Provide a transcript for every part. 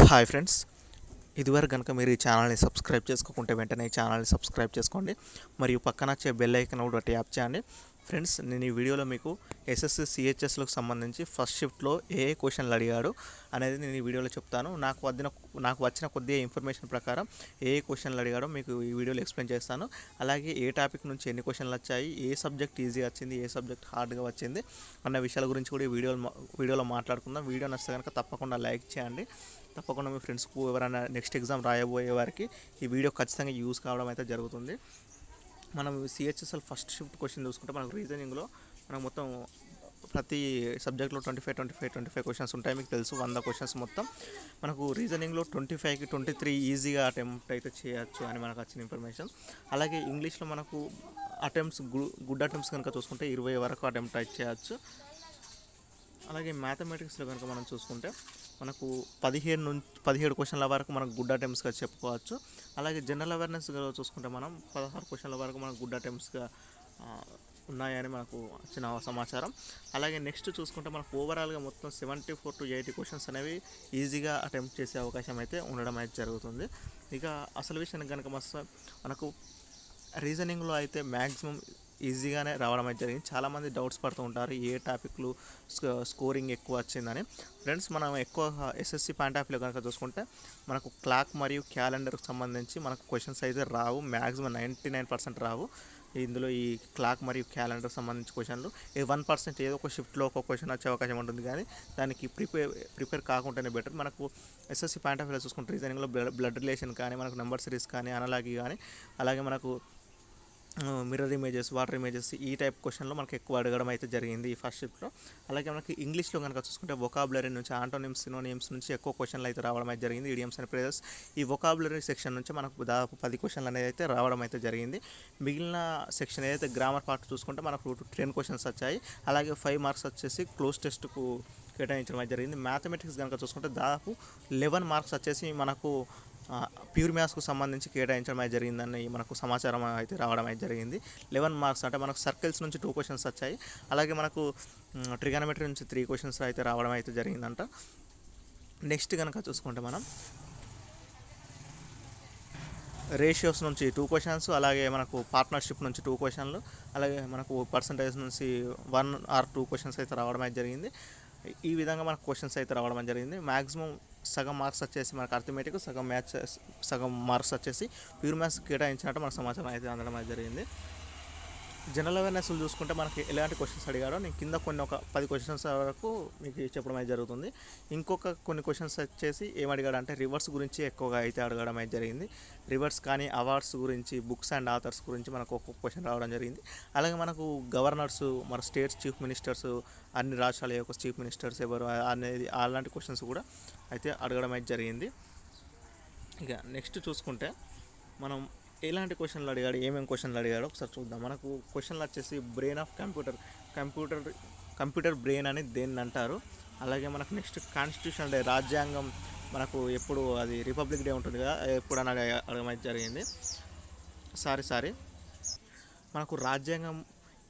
Hi friends, ఇదివరకు కనుక మీరు ఈ ఛానల్ని సబ్స్క్రైబ్ చేసుకోకుంటే వెంటనే ఈ ఛానల్ని సబ్స్క్రైబ్ చేసుకోండి. మరియు పక్కన వచ్చే బెల్ ఐకాన్ కూడా ట్యాప్ చేయండి. ఫ్రెండ్స్, నేను ఈ వీడియోలో మీకు ఎస్ఎస్సి సిహెచ్ఎస్లకు సంబంధించి ఫస్ట్ షిఫ్ట్లో ఏ క్వశ్చన్లు అడిగాడు అనేది నేను ఈ వీడియోలో చెప్తాను. నాకు వచ్చిన కొద్దిగా ఇన్ఫర్మేషన్ ప్రకారం ఏ క్వశ్చన్లు అడిగాడో మీకు ఈ వీడియోలో ఎక్స్ప్లెయిన్ చేస్తాను. అలాగే ఏ టాపిక్ నుంచి ఎన్ని క్వశ్చన్లు వచ్చాయి, ఏ సబ్జెక్ట్ ఈజీగా వచ్చింది, ఏ సబ్జెక్ట్ హార్డ్గా వచ్చింది అన్న విషయాల గురించి కూడా ఈ వీడియోలో మాట్లాడుకుందాం. వీడియో నచ్చితే కనుక తప్పకుండా లైక్ చేయండి. తప్పకుండా మీ ఫ్రెండ్స్కు ఎవరైనా నెక్స్ట్ ఎగ్జామ్ రాయబోయే వారికి ఈ వీడియో ఖచ్చితంగా యూజ్ కావడం అయితే జరుగుతుంది. మనం సిహెచ్ఎస్ఎల్ ఫస్ట్ షిఫ్ట్ క్వశ్చన్ చూసుకుంటే మనకు రీజనింగ్లో మనకు మొత్తం ప్రతి సబ్జెక్ట్లో 25 క్వశ్చన్స్ ఉంటాయి. మీకు తెలుసు 100 క్వశ్చన్స్ మొత్తం. మనకు రీజనింగ్లో 25కి 23 ఈజీగా అటెంప్ట్ అయితే చేయొచ్చు అని మనకు వచ్చిన ఇన్ఫర్మేషన్. అలాగే ఇంగ్లీష్లో మనకు గుడ్ అటెంప్ట్స్ కనుక చూసుకుంటే 20 వరకు అటెంప్ట్ అయితే చేయొచ్చు. అలాగే మ్యాథమెటిక్స్లో కనుక మనం చూసుకుంటే మనకు 17 క్వశ్చన్ల వరకు మనకు గుడ్ అటెంప్ట్స్గా చెప్పుకోవచ్చు. అలాగే జనరల్ అవేర్నెస్గా చూసుకుంటే మనం 16 క్వశ్చన్ల వరకు మనకు గుడ్ అటెంప్ట్స్గా ఉన్నాయని మనకు వచ్చిన సమాచారం. అలాగే నెక్స్ట్ చూసుకుంటే మనకు ఓవరాల్గా మొత్తం 74 to 80 క్వశ్చన్స్ అనేవి ఈజీగా అటెంప్ట్ చేసే అవకాశం అయితే ఉండడం అయితే జరుగుతుంది. ఇక అసలు విషయానికి కనుక మనకు రీజనింగ్లో అయితే మ్యాక్సిమం ఈజీగానే రావడం అయితే జరిగింది. చాలామంది డౌట్స్ పడుతూ ఉంటారు ఏ టాపిక్లు స్కోరింగ్ ఎక్కువ వచ్చిందని. ఫ్రెండ్స్, మనం ఎక్కువ ఎస్ఎస్సి పాయింట్ ఆఫ్ వ్యూ కనుక చూసుకుంటే మనకు క్లాక్ మరియు క్యాలెండర్కి సంబంధించి మనకు క్వశ్చన్స్ అయితే రావు. మ్యాక్సిమం 99% రావు. ఇందులో ఈ క్లాక్ మరియు క్యాలెండర్కి సంబంధించి క్వశ్చన్లు 1% ఏదో ఒక షిఫ్ట్లో ఒక క్వశ్చన్ వచ్చే అవకాశం ఉంటుంది. కానీ దానికి ప్రిపేర్ కాకుండానే బెటర్. మనకు ఎస్ఎస్సి పాయింట్ ఆఫ్ వ్యూ చూసుకుంటే రీజనింగ్లో బ్లడ్ రిలేషన్ కానీ, మనకు నెంబర్ సిరీస్ కానీ, అనలాగి కానీ, అలాగే మనకు మిర్రర్ ఇమేజెస్, వాటర్ ఇమేజెస్, ఈ టైప్ క్వశ్చన్లో మనకు ఎక్కువ అడగడం అయితే జరిగింది ఈ ఫస్ట్ షిఫ్ట్లో. అలాగే మనకి ఇంగ్లీష్లో కనుక చూసుకుంటే వొకాబులరీ నుంచి, ఆంటోనిమ్స్, సినోనిమ్స్ నుంచి ఎక్కువ క్వశ్చన్లు అయితే రావడం అయితే జరిగింది. ఇడియమ్స్ అండ్ ఫ్రేజెస్, ఈ వొకాబులరీ సెక్షన్ నుంచి మనకు దాదాపు 10 క్వశ్చన్లు అనేది అయితే రావడం అయితే జరిగింది. మిగిలిన సెక్షన్ ఏదైతే గ్రామర్ పార్ట్ చూసుకుంటే మనకు 10 క్వశ్చన్స్ వచ్చాయి. అలాగే 5 మార్క్స్ వచ్చేసి క్లోజ్ టెస్ట్కు కేటాయించడం అయితే జరిగింది. మ్యాథమెటిక్స్ కనుక చూసుకుంటే దాదాపు 11 మార్క్స్ వచ్చేసి మనకు ప్యూర్ మ్యాథ్స్కు సంబంధించి కేటాయించడం అయితే జరిగిందని మనకు సమాచారం అయితే రావడం అయితే జరిగింది. 11 మార్క్స్ అంటే మనకు సర్కిల్స్ నుంచి 2 క్వశ్చన్స్ వచ్చాయి. అలాగే మనకు ట్రిగానోమెట్రీ నుంచి 3 క్వశ్చన్స్ అయితే రావడం అయితే జరిగిందంట. నెక్స్ట్ కనుక చూసుకుంటే మనం రేషియోస్ నుంచి 2 క్వశ్చన్స్, అలాగే మనకు పార్ట్నర్షిప్ నుంచి 2 క్వశ్చన్లు, అలాగే మనకు పర్సంటేజ్ నుంచి 1 or 2 క్వశ్చన్స్ అయితే రావడం అయితే జరిగింది. ఈ విధంగా మనకు క్వశ్చన్స్ అయితే రావడం జరిగింది. మ్యాక్సిమం సగం మార్క్స్ వచ్చేసి మనకు అర్థమెటిక్, సగం మార్క్స్ వచ్చేసి ప్యూర్ మ్యాథ్స్ కేటాయించినట్టు మనకు సమాచారం అయితే అందడం అయితే జరిగింది. జనరల్ అవేర్నెస్లు చూసుకుంటే మనకి ఎలాంటి క్వశ్చన్స్ అడిగారో నేను కింద ఒక 10 క్వశ్చన్స్ వరకు మీకు చెప్పడం అయితే జరుగుతుంది. ఇంకొక కొన్ని క్వశ్చన్స్ వచ్చేసి ఏమడిగాడు అంటే రివర్స్ గురించి ఎక్కువగా అయితే అడగడం అయితే జరిగింది. రివర్స్ కానీ, అవార్డ్స్ గురించి, బుక్స్ అండ్ ఆథర్స్ గురించి మనకు ఒక్కొక్క క్వశ్చన్ రావడం జరిగింది. అలాగే మనకు గవర్నర్స్, మన స్టేట్స్ చీఫ్ మినిస్టర్స్, అన్ని రాష్ట్రాల యొక్క చీఫ్ మినిస్టర్స్ ఎవరు అనేది అలాంటి క్వశ్చన్స్ కూడా అయితే అడగడం అయితే జరిగింది. ఇక నెక్స్ట్ చూసుకుంటే మనం ఎలాంటి క్వశ్చన్లు అడిగాడు, ఏమేమి క్వశ్చన్లు అడిగాడో ఒకసారి చూద్దాం. మనకు క్వశ్చన్లు వచ్చేసి బ్రెయిన్ ఆఫ్ కంప్యూటర్ బ్రెయిన్ అని దేన్ని అంటారు. అలాగే మనకు నెక్స్ట్ కాన్స్టిట్యూషన్ డే, రాజ్యాంగం మనకు ఎప్పుడు అది రిపబ్లిక్ డే ఉంటుంది కదా, ఎప్పుడు అని అడగడం జరిగింది. సారీ మనకు రాజ్యాంగం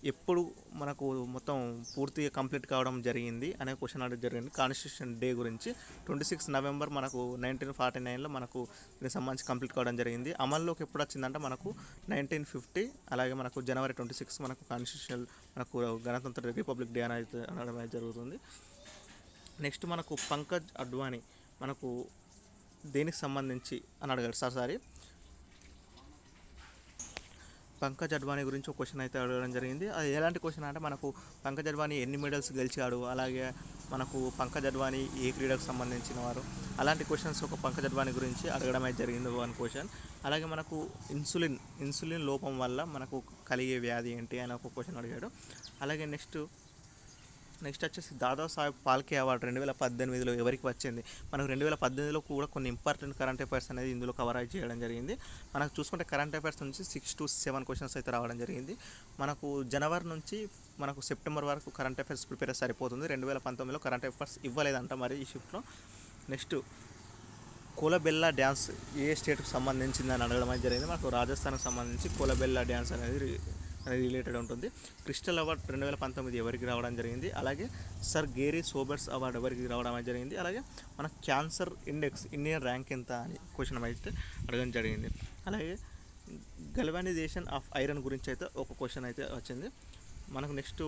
ఎప్పుడు మనకు మొత్తం పూర్తిగా కంప్లీట్ కావడం జరిగింది అనే క్వశ్చన్ అడగడం జరిగింది. కాన్స్టిట్యూషన్ డే గురించి 26 నవంబర్ మనకు 1949లో మనకు దీనికి సంబంధించి కంప్లీట్ కావడం జరిగింది. అమల్లోకి ఎప్పుడు వచ్చిందంటే మనకు 1950. అలాగే మనకు జనవరి 26 మనకు కాన్స్టిట్యూషన్, మనకు గణతంత్ర రిపబ్లిక్ డే అనేది అనడం జరుగుతుంది. నెక్స్ట్ మనకు పంకజ్ అడ్వాణి మనకు దేనికి సంబంధించి అని అడిగాడు. పంకజ్ అడ్వాణి గురించి ఒక క్వశ్చన్ అయితే అడగడం జరిగింది. అది ఎలాంటి క్వశ్చన్ అంటే మనకు పంకజ్ అడ్వాణి ఎన్ని మెడల్స్ గెలిచాడు, అలాగే మనకు పంకజ్ అడ్వాణి ఏ క్రీడకు సంబంధించిన వారు, అలాంటి క్వశ్చన్స్ ఒక పంకజ్ అడ్వాణి గురించి అడగడం అయితే జరిగింది 1 క్వశ్చన్. అలాగే మనకు ఇన్సులిన్ లోపం వల్ల మనకు కలిగే వ్యాధి ఏంటి అని ఒక క్వశ్చన్ అడిగాడు. అలాగే నెక్స్ట్ వచ్చేసి దాదాసాహెబ్ ఫాల్కే అవార్డు 2018లో ఎవరికి వచ్చింది. మనకు 2018లో కూడా కొన్ని ఇంపార్టెంట్ కరెంట్ అఫైర్స్ అనేది ఇందులో కవర్ చేయడం జరిగింది. మనకు చూసుకుంటే కరెంట్ అఫైర్స్ నుంచి 6 to 7 క్వశ్చన్స్ అయితే రావడం జరిగింది. మనకు జనవరి నుంచి మనకు సెప్టెంబర్ వరకు కరెంట్ అఫైర్స్ ప్రిపేర్ సరిపోతుంది. 2019లో కరెంట్ అఫైర్స్ ఇవ్వలేదంట మరి ఈ షిఫ్ట్లో. నెక్స్ట్ కోలబెల్లా డ్యాన్స్ ఏ స్టేట్కి సంబంధించిందని అడగడం అయితే జరిగింది. మనకు రాజస్థాన్కి సంబంధించి కోలబెల్లా డ్యాన్స్ అనేది రిలేటెడ్ ఉంటుంది. క్రిస్టల్ అవార్డ్ 2019 ఎవరికి రావడం జరిగింది, అలాగే సర్ గేరీ సోబర్స్ అవార్డు ఎవరికి రావడం అనేది జరిగింది, అలాగే మన క్యాన్సర్ ఇండెక్స్ ఇండియన్ ర్యాంక్ ఎంత అని క్వశ్చన్ అయితే అడగడం జరిగింది. అలాగే గల్వానైజేషన్ ఆఫ్ ఐరన్ గురించి అయితే ఒక క్వశ్చన్ అయితే వచ్చింది మనకు. నెక్స్ట్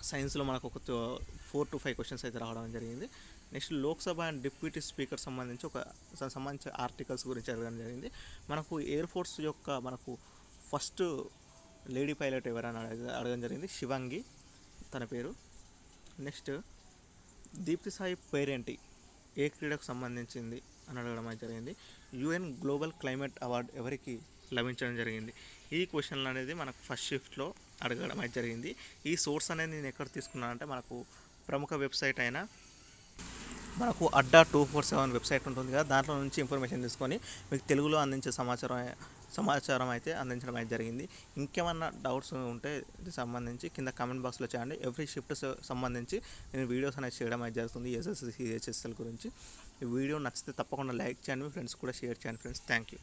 సైన్స్లో మనకు ఒక 4 to 5 క్వశ్చన్స్ అయితే రావడం జరిగింది. Next Lok Sabha and deputy speaker సంబంధించి ఆర్టికల్స్ గురించి అడగడం జరిగింది. మనకు ఎయిర్ ఫోర్స్ యొక్క మనకు ఫస్ట్ లేడీ పైలట్ ఎవరైనా అడగడం జరిగింది, శివాంగి తన పేరు. నెక్స్ట్ దీప్తి సాయి పేరేంటి ఏ క్రీడకు సంబంధించింది అని అడగడం అయితే జరిగింది. యుఎన్ గ్లోబల్ క్లైమేట్ అవార్డు ఎవరికి లభించడం జరిగింది. ఈ క్వశ్చన్లు అనేది మనకు ఫస్ట్ షిఫ్ట్లో అడగడం అయితే జరిగింది. ఈ సోర్స్ అనేది నేను ఎక్కడ తీసుకున్నానంటే మనకు ప్రముఖ వెబ్సైట్ అయిన మనకు అడ్డా 247 వెబ్సైట్ ఉంటుంది కదా, దాంట్లో నుంచి ఇన్ఫర్మేషన్ తీసుకొని మీకు తెలుగులో అందించే సమాచారం అయితే అందించడం అయితే జరిగింది. ఇంకేమన్నా డౌట్స్ ఉంటే ఇది సంబంధించి కింద కామెంట్ బాక్స్లో చేయండి. ఎవ్రీ షిఫ్ట్ సంబంధించి నేను వీడియోస్ అనేది చేయడం అయితే జరుగుతుంది ఎస్ఎస్సి సిహెచ్ఎస్ఎల్ గురించి. ఈ వీడియో నచ్చితే తప్పకుండా లైక్ చేయండి, మీ ఫ్రెండ్స్ కూడా షేర్ చేయండి ఫ్రెండ్స్. Thank you.